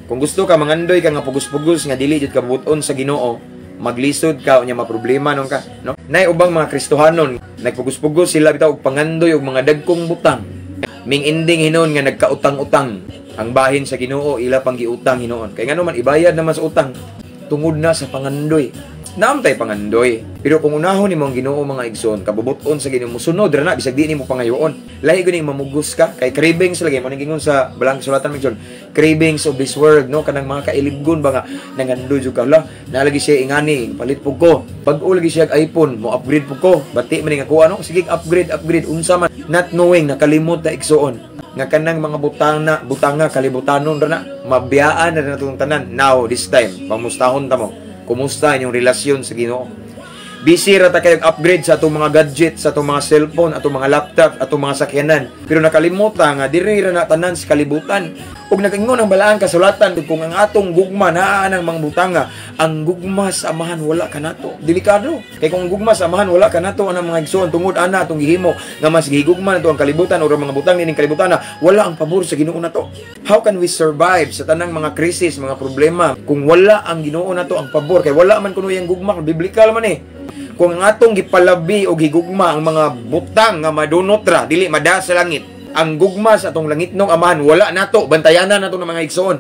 Kung gusto ka mangandoy ka nga pugos-pugos nga dili jud ka buton sa Ginoo, maglisod ka unya maproblema non ka, no? Nay ubang mga Kristohanon, nagpugos-pugos sila bitaw og pangandoy og mga dagkong butang. Ming ending hinon nga nagkautang-utang. Ang bahin sa Ginoo ila pang giutang hinoon. Kay ngano man ibayad naman sa utang tungod na sa pangandoy. Naamtay pangandoy. Pero kung unahon nimo ang Ginoo mga igsoon, kabubuton sa Ginoo sunod ra na bisag di nimo pangayoon. Lahi gani mamugos ka kay cravings lagi mo gingon sa balang sulatan mi igsoon. Cravings of this world, no, kanang mga kailibgon ba nga nangandoy jud ka la, nalagi siya ingani palit pug ko. Bag-o lagi siya iPhone, mo upgrade pug ko. Bati man nga ko ano, sige upgrade unsa man, not knowing nakalimot na igsoon nga kanang mga butanga kalibutanon ra na, mabiyaan na natong tanan. Now this time pamustahon ta mo. Kumusta inyong relasyon sa Ginoo? Busy ra ta kayong upgrade sa atong mga gadget, sa atong mga cellphone, atong mga laptop, atong mga sakyanan. Pero nakalimutan nga diri ra na tanan sa kalibutan. Ug nag-ingon ang balaan kasulatan kung ang atong gugma naa nang mga butanga, ang gugma sa amahan wala kanato. Delikado. Kay kung gugma sa amahan wala kanato anang mga igsoon tungod ana atong gihimo nga mas gihigugma nato ang kalibutan o mga butang ning kalibutan na wala ang pabor sa Ginoo nato. How can we survive sa tanang mga krisis, mga problema kung wala ang Ginoo nato ang pabor? Kay wala man kuno yang gugma, biblikal man eh. Kung ang atong gipalabi o gigugma ang mga butang nga madunot ra dili mada sa langit, ang gugma sa atong langitnong amahan wala nato, bantayanan nato ng mga igsoon.